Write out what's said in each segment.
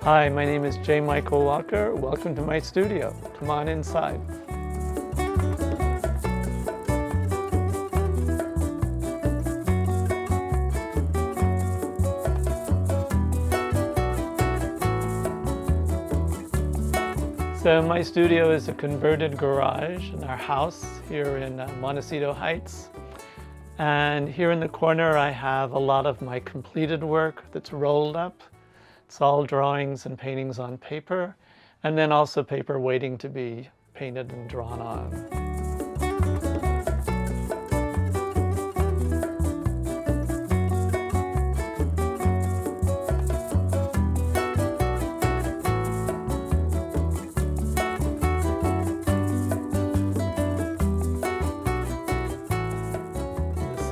Hi, my name is J. Michael Walker. Welcome to my studio. Come on inside. So my studio is a converted garage in our house here in Montecito Heights. And here in the corner I have a lot of my completed work that's rolled up. It's all drawings and paintings on paper, and then also paper waiting to be painted and drawn on.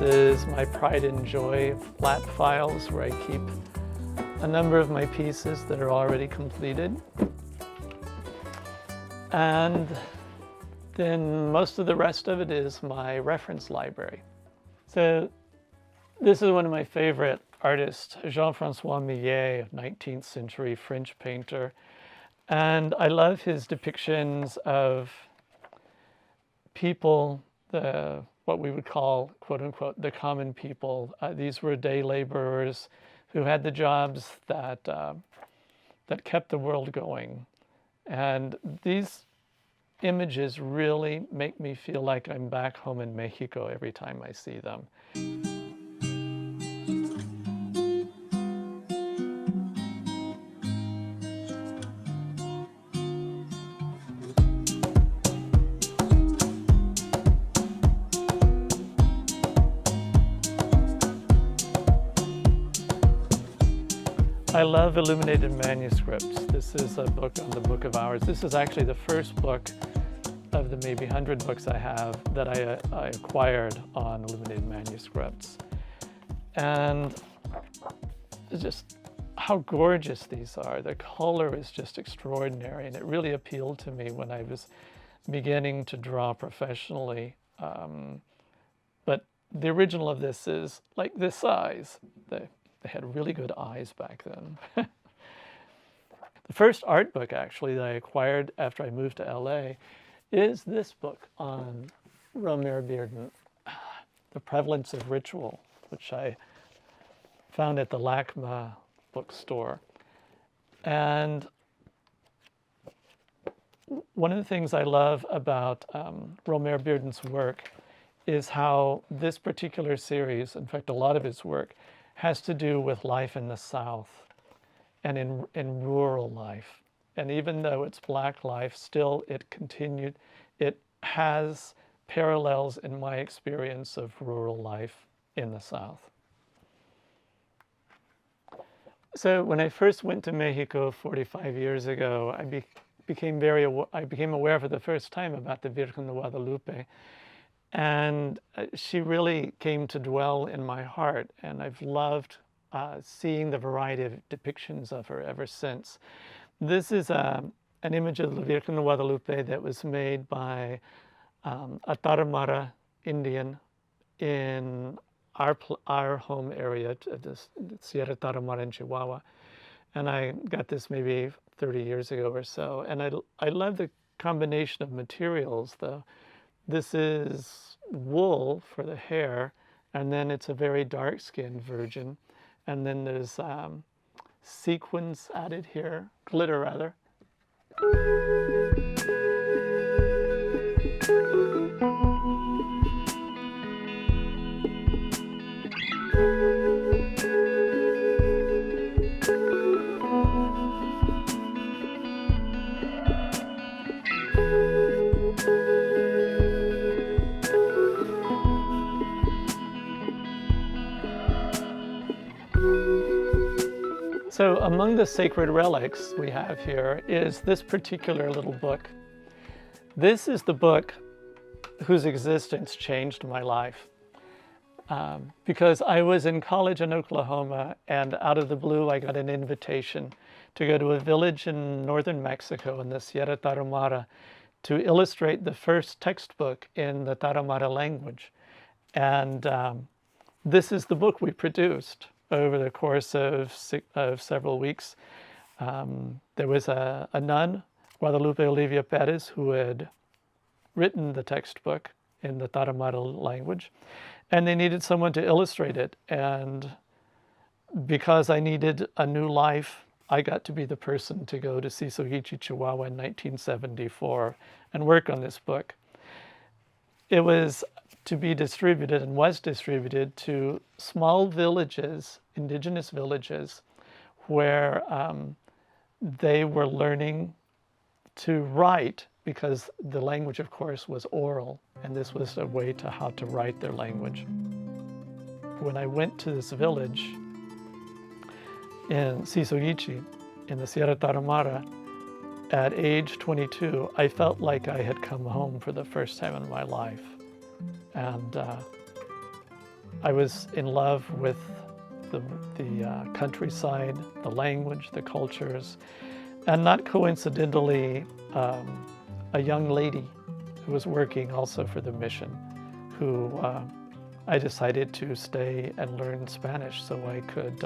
This is my pride and joy flat files where I keep a number of my pieces that are already completed. And then most of the rest of it is my reference library. So this is one of my favorite artists, Jean-Francois Millet, 19th century French painter. And I love his depictions of people, what we would call, quote unquote, the common people. These were day laborers who had the jobs that kept the world going. And these images really make me feel like I'm back home in Mexico every time I see them. I love illuminated manuscripts. This is a book on the Book of Hours. This is actually the first book of the maybe 100 books I have that I acquired on illuminated manuscripts. And just how gorgeous these are. The color is just extraordinary, and it really appealed to me when I was beginning to draw professionally. But the original of this is like this size. They had really good eyes back then. The first art book, actually, that I acquired after I moved to LA is this book on Romare Bearden, The Prevalence of Ritual, which I found at the LACMA bookstore. And one of the things I love about Romare Bearden's work is how this particular series, in fact, a lot of his work, has to do with life in the South and in rural life. And even though it's Black life, still it has parallels in my experience of rural life in the South. So when I first went to Mexico 45 years ago, I became aware for the first time about the Virgen de Guadalupe. And she really came to dwell in my heart, and I've loved seeing the variety of depictions of her ever since. This is an image of the Virgen de Guadalupe that was made by a Tarahumara Indian in our home area, the Sierra Tarahumara in Chihuahua. And I got this maybe 30 years ago or so. And I love the combination of materials, though. This is wool for the hair, and then it's a very dark-skinned virgin. And then there's sequins added here, glitter rather. So among the sacred relics we have here is this particular little book. This is the book whose existence changed my life. Because I was in college in Oklahoma, and out of the blue I got an invitation to go to a village in northern Mexico in the Sierra Tarahumara to illustrate the first textbook in the Tarahumara language. And this is the book we produced over the course of several weeks. There was a nun, Guadalupe Olivia Perez, who had written the textbook in the Tarahumara language, and they needed someone to illustrate it. And because I needed a new life, I got to be the person to go to Sisohichi, Chihuahua in 1974 and work on this book. It was to be distributed and was distributed to small villages, indigenous villages, where they were learning to write, because the language, of course, was oral, and this was a way to how to write their language. When I went to this village in Sisohichi, in the Sierra Tarahumara, at age 22, I felt like I had come home for the first time in my life. And I was in love with the countryside, the language, the cultures, and not coincidentally, a young lady who was working also for the mission, who I decided to stay and learn Spanish so I could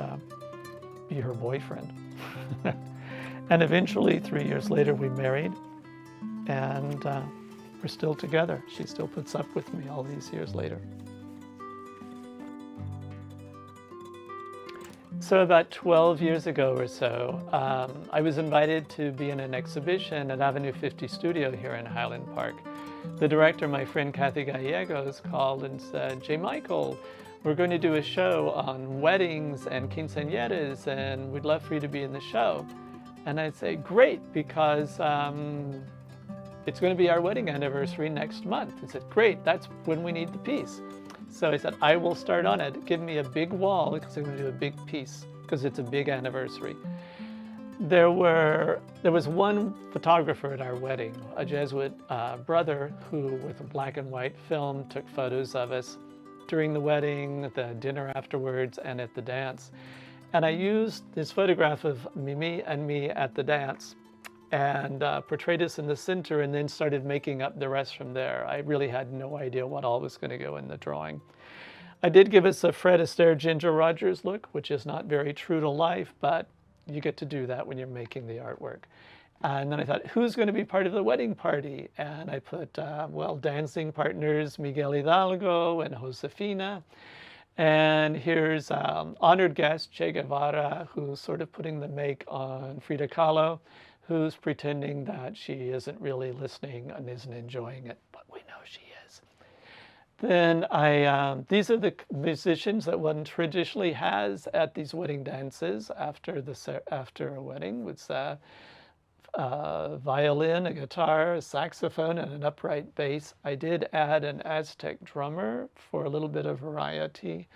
be her boyfriend. And eventually, 3 years later, we married, and we're still together. She still puts up with me all these years later. So about 12 years ago or so, I was invited to be in an exhibition at Avenue 50 Studio here in Highland Park. The director, my friend Kathy Gallegos, called and said, "J. Michael, we're going to do a show on weddings and quinceañeras, and we'd love for you to be in the show." And I'd say, "Great, because it's going to be our wedding anniversary next month." He said, "Great, that's when we need the piece." So I said, "I will start on it. Give me a big wall, because I'm going to do a big piece, because it's a big anniversary." There was one photographer at our wedding, a Jesuit brother, who with a black and white film took photos of us during the wedding, the dinner afterwards, and at the dance. And I used this photograph of Mimi and me at the dance and portrayed us in the center, and then started making up the rest from there. I really had no idea what all was going to go in the drawing. I did give us a Fred Astaire, Ginger Rogers look, which is not very true to life, but you get to do that when you're making the artwork. And then I thought, who's going to be part of the wedding party? And I put, dancing partners, Miguel Hidalgo and Josefina. And here's honored guest, Che Guevara, who's sort of putting the make on Frida Kahlo, who's pretending that she isn't really listening and isn't enjoying it, but we know she is. Then these are the musicians that one traditionally has at these wedding dances after a wedding, with violin, a guitar, a saxophone, and an upright bass. I did add an Aztec drummer for a little bit of variety.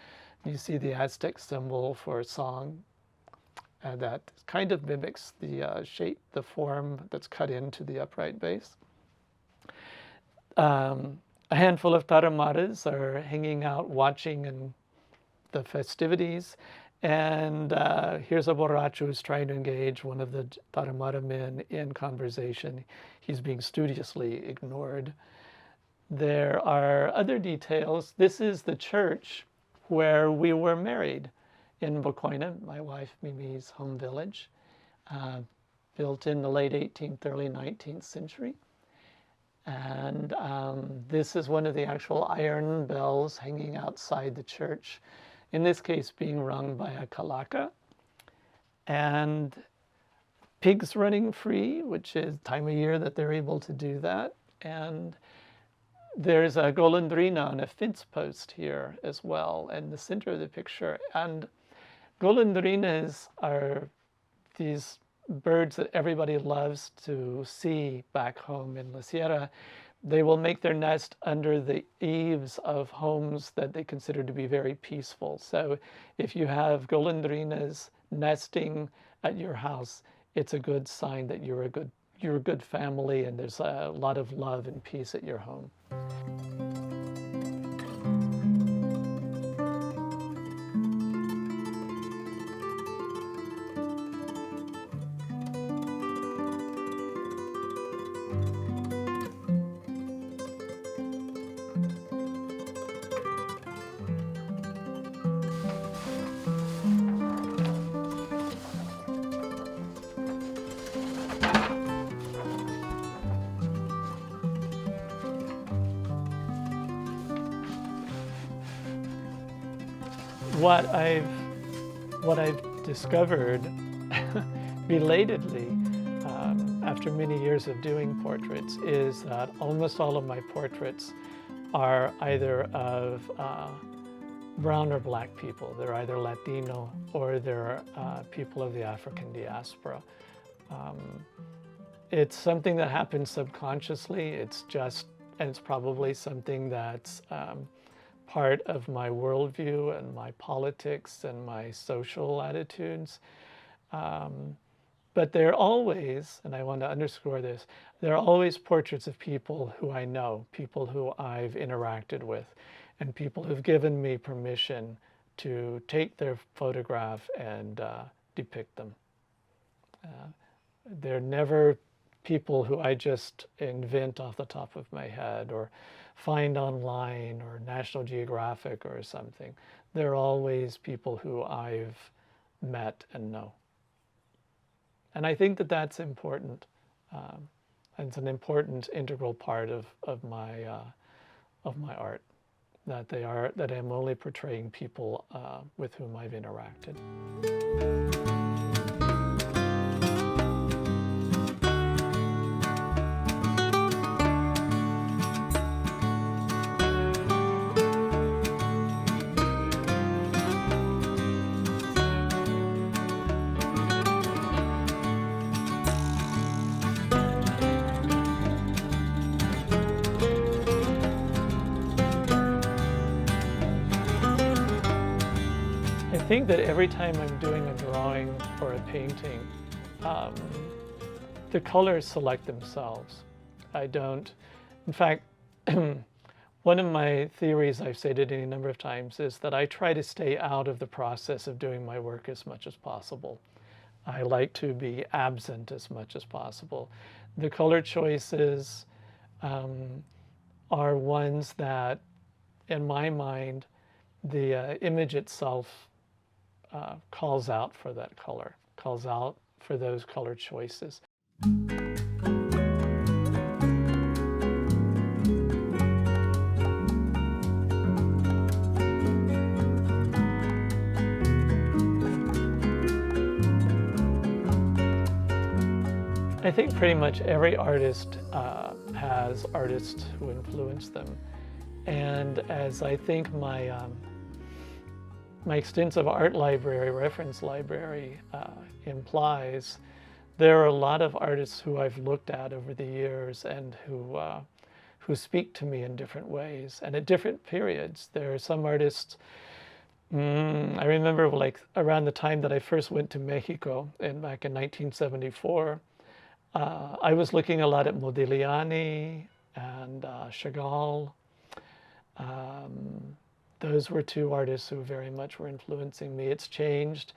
You see the Aztec symbol for song, and that kind of mimics the shape, the form that's cut into the upright bass. A handful of Tarahumaras are hanging out watching the festivities. And here's a borracho who's trying to engage one of the Tarahumara men in conversation. He's being studiously ignored. There are other details. This is the church where we were married in Bocoina, my wife Mimi's home village, built in the late 18th, early 19th century. And this is one of the actual iron bells hanging outside the church, in this case being rung by a kalaka. And pigs running free, which is time of year that they're able to do that. And there's a golondrina on a fence post here as well in the center of the picture. And golondrinas are these birds that everybody loves to see back home in La Sierra. They will make their nest under the eaves of homes that they consider to be very peaceful. So if you have golondrinas nesting at your house, it's a good sign that you're a good family, and there's a lot of love and peace at your home. what I've discovered belatedly after many years of doing portraits is that almost all of my portraits are either of brown or black people. They're either Latino or they're people of the African diaspora. It's something that happens subconsciously. It's just, and it's probably something that's part of my worldview and my politics and my social attitudes. But they're always, and I want to underscore this, they're always portraits of people who I know, people who I've interacted with, and people who've given me permission to take their photograph and depict them. They're never people who I just invent off the top of my head or find online or National Geographic or something. They're always people who I've met and know. And I think that that's important. It's an important integral part of my art, that I'm only portraying people with whom I've interacted. I think that every time I'm doing a drawing or a painting, the colors select themselves. I don't, in fact, one of my theories I've stated any number of times is that I try to stay out of the process of doing my work as much as possible. I like to be absent as much as possible. The color choices are ones that, in my mind, the image itself calls out for that color, calls out for those color choices. I think pretty much every artist has artists who influence them. And as I think my extensive art library, reference library implies, there are a lot of artists who I've looked at over the years and who speak to me in different ways and at different periods. There are some artists, I remember like around the time that I first went to Mexico back in 1974, I was looking a lot at Modigliani and Chagall. Those were two artists who very much were influencing me. It's changed.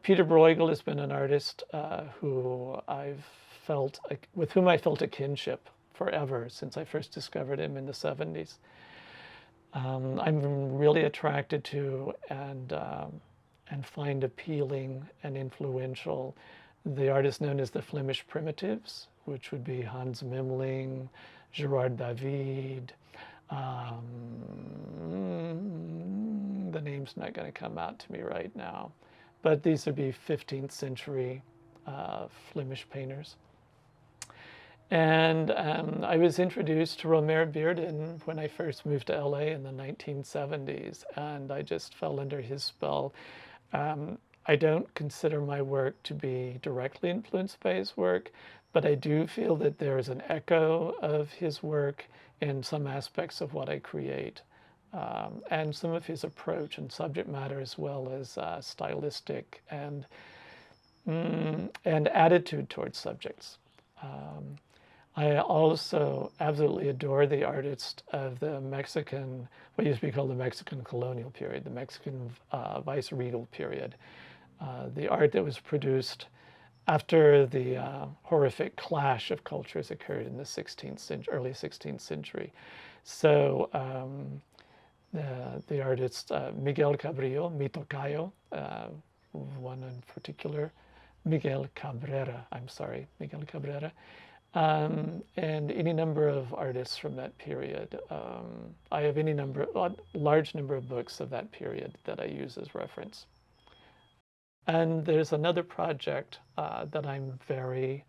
Peter Bruegel has been an artist with whom I felt a kinship forever since I first discovered him in the 70s. I'm really attracted to and find appealing and influential the artists known as the Flemish Primitives, which would be Hans Memling, Gerard David. The name's not going to come out to me right now, but these would be 15th century Flemish painters. And I was introduced to Romare Bearden when I first moved to LA in the 1970s, and I just fell under his spell. I don't consider my work to be directly influenced by his work, but I do feel that there is an echo of his work in some aspects of what I create, and some of his approach and subject matter, as well as stylistic and attitude towards subjects. I also absolutely adore the artist of the Mexican, what used to be called the Mexican colonial period, the Mexican viceregal period. The art that was produced after the horrific clash of cultures occurred in the 16th century, early 16th century. So the artist Miguel Cabrillo, mi tocayo, one in particular, Miguel Cabrera, and any number of artists from that period. I have a large number of books of that period that I use as reference. And there's another project that I'm very,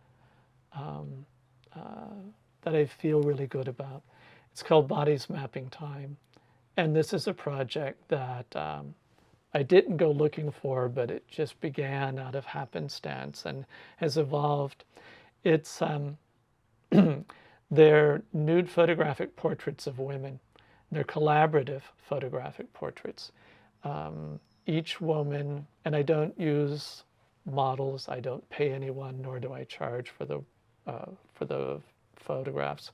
that I feel really good about. It's called Bodies Mapping Time. And this is a project that I didn't go looking for, but it just began out of happenstance and has evolved. It's they're nude photographic portraits of women. They're collaborative photographic portraits. Each woman, and I don't use models, I don't pay anyone, nor do I charge for the photographs.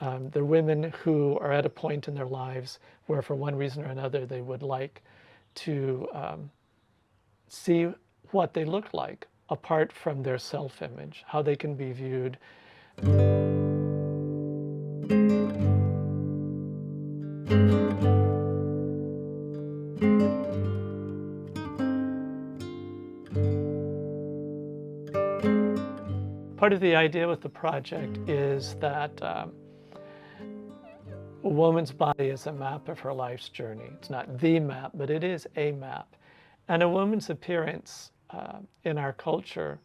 They're women who are at a point in their lives where for one reason or another they would like to see what they look like apart from their self-image, how they can be viewed. Part of the idea with the project is that a woman's body is a map of her life's journey. It's not the map, but it is a map. And a woman's appearance in our culture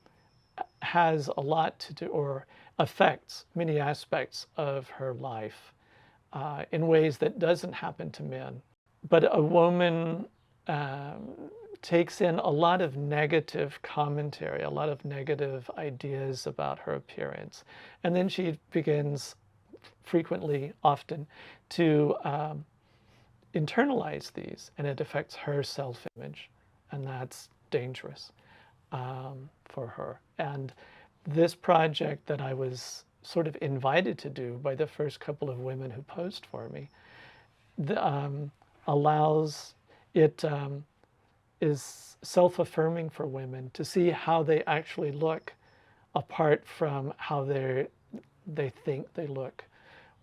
has a lot to do, or affects many aspects of her life in ways that doesn't happen to men. But a woman takes in a lot of negative commentary, a lot of negative ideas about her appearance. And then she begins frequently, often, to internalize these, and it affects her self-image, and that's dangerous for her. And this project that I was sort of invited to do by the first couple of women who posed for me allows it is self-affirming for women to see how they actually look apart from how they think they look,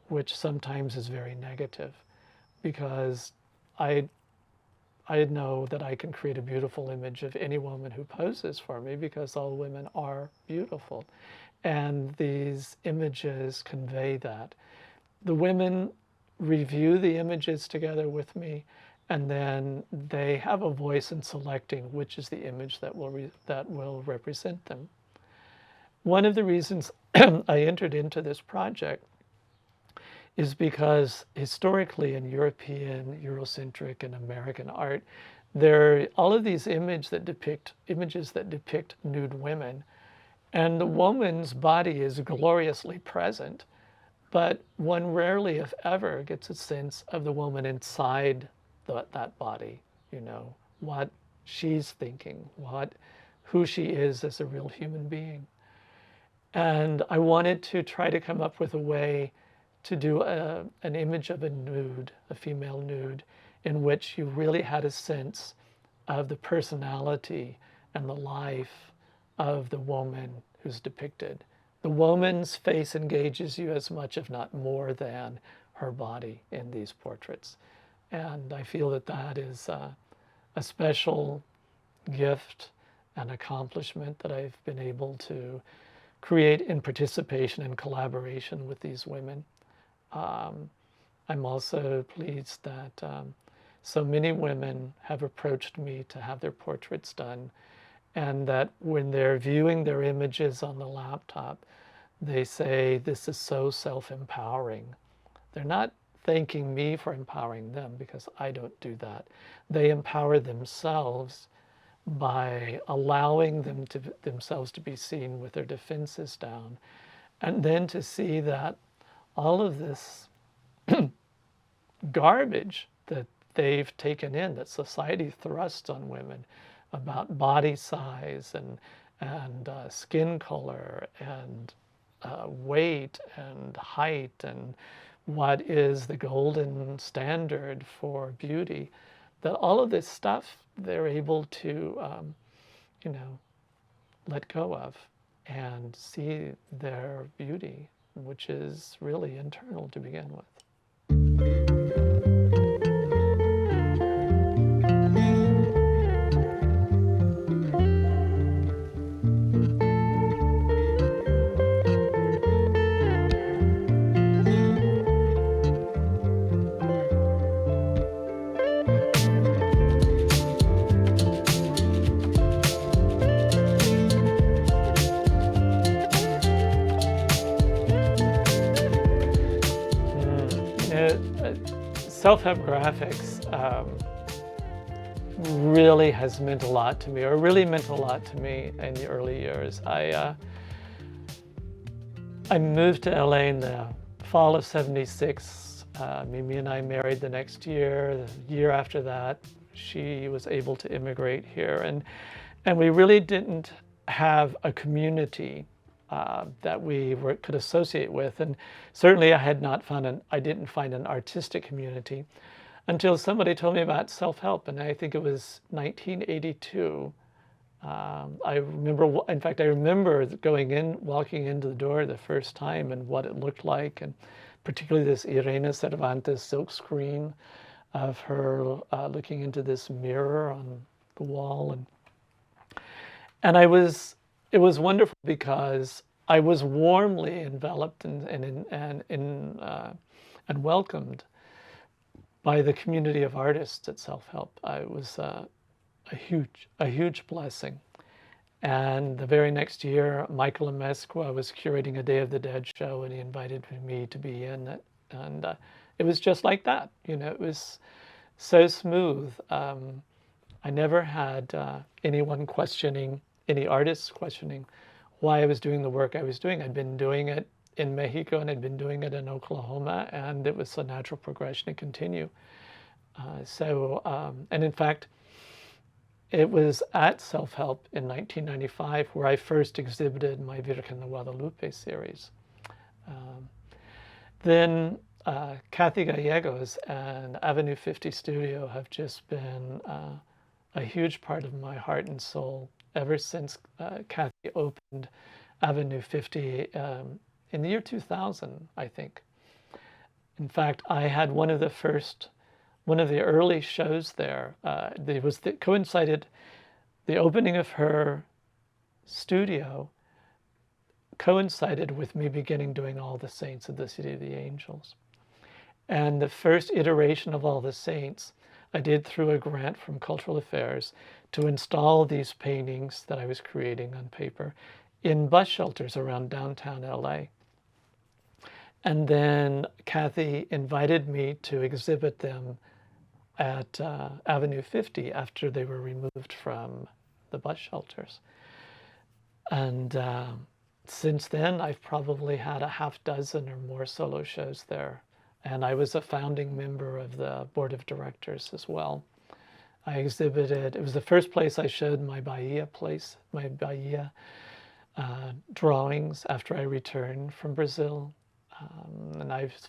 which sometimes is very negative, because I know that I can create a beautiful image of any woman who poses for me because all women are beautiful. And these images convey that. The women review the images together with me, and then they have a voice in selecting which is the image that will represent them. One of the reasons I entered into this project is because historically in European, Eurocentric, and American art, there are all of these images that depict nude women, and the woman's body is gloriously present, but one rarely, if ever, gets a sense of the woman inside that body, you know, what she's thinking, who she is as a real human being. And I wanted to try to come up with a way to do an image of a nude, a female nude, in which you really had a sense of the personality and the life of the woman who's depicted. The woman's face engages you as much, if not more, than her body in these portraits. And I feel that that is a special gift and accomplishment that I've been able to create in participation and collaboration with these women. I'm also pleased that so many women have approached me to have their portraits done, and that when they're viewing their images on the laptop, they say, "This is so self-empowering." They're not thanking me for empowering them, because I don't do that. They empower themselves by allowing themselves to be seen with their defenses down, and then to see that all of this garbage that they've taken in, that society thrusts on women about body size and skin color and weight and height and what is the golden standard for beauty, that all of this stuff they're able to, you know, let go of and see their beauty, which is really internal to begin with. self-help graphics really has meant a lot to me, or really meant a lot to me in the early years. I moved to LA in the fall of '76. Mimi and I married the next year. The year after that, she was able to immigrate here, and we really didn't have a community that we could associate with, and certainly I didn't find an artistic community until somebody told me about self-help, and I think it was 1982. I remember, in fact, I remember walking into the door the first time and what it looked like, and particularly this Irene Cervantes silk screen of her looking into this mirror on the wall, and it was wonderful because I was warmly enveloped and welcomed by the community of artists at Self-Help. It was a huge blessing. And the very next year, Michael Amesqua was curating a Day of the Dead show, and he invited me to be in it. And it was just like that. It was so smooth. I never had any artists questioning why I was doing the work I was doing. I'd been doing it in Mexico, and I'd been doing it in Oklahoma, and it was a natural progression to continue. And in fact, it was at Self-Help in 1995 where I first exhibited my Virgen de Guadalupe series. Then Kathy Gallegos and Avenue 50 Studio have just been a huge part of my heart and soul ever since Kathy opened Avenue 50 in the year 2000, I think. In fact, I had one of the early shows there. Coincided, the opening of her studio coincided with me beginning doing All the Saints of the City of the Angels. And the first iteration of All the Saints I did through a grant from Cultural Affairs to install these paintings that I was creating on paper in bus shelters around downtown LA. And then Kathy invited me to exhibit them at Avenue 50 after they were removed from the bus shelters. And since then, I've probably had a half dozen or more solo shows there. And I was a founding member of the board of directors as well. I exhibited, it was the first place I showed my Bahia drawings after I returned from Brazil.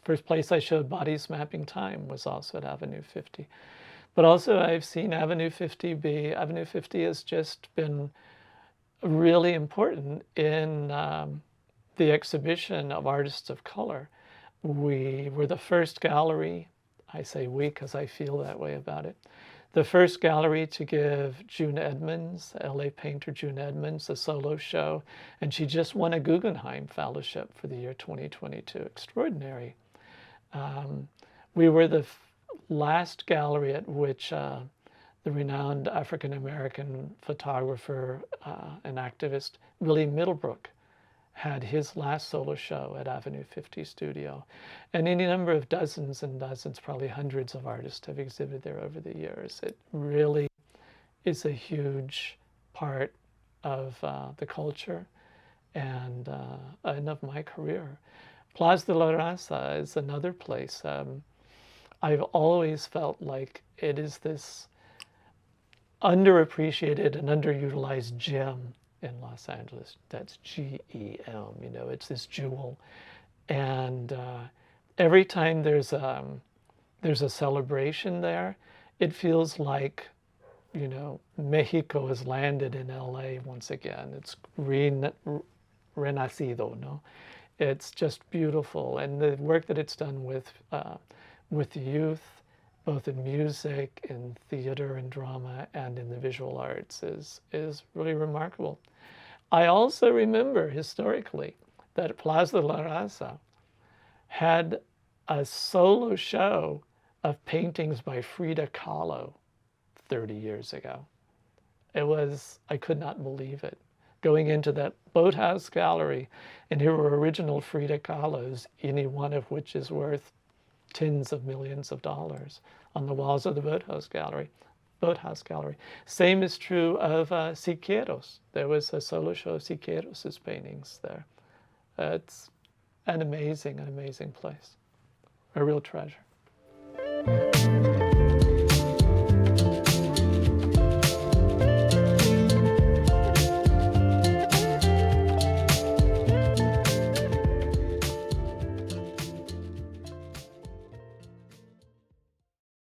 First place I showed Bodies Mapping Time was also at Avenue 50. But also I've seen Avenue 50 has just been really important in the exhibition of artists of color. We were the first gallery, I say we because I feel that way about it, the first gallery to give June Edmonds, LA painter June Edmonds, a solo show, and she just won a Guggenheim Fellowship for the year 2022. Extraordinary. We were the last gallery at which the renowned African-American photographer and activist Willie Middlebrook had his last solo show at Avenue 50 Studio. And any number of dozens and dozens, probably hundreds of artists have exhibited there over the years. It really is a huge part of the culture and of my career. Plaza de la Raza is another place. I've always felt like it is this underappreciated and underutilized gem in Los Angeles. That's GEM, it's this jewel. And every time there's a celebration there, it feels like, Mexico has landed in LA once again. It's renacido, no? It's just beautiful. And the work that it's done with youth, both in music, in theater and drama, and in the visual arts is really remarkable. I also remember historically that Plaza de la Raza had a solo show of paintings by Frida Kahlo 30 years ago. I could not believe it. Going into that boathouse gallery, and here were original Frida Kahlos, any one of which is worth tens of millions of dollars on the walls of the Boathouse Gallery. Same is true of Siqueiros. There was a solo show of Siqueiros' paintings there. It's an amazing place. A real treasure.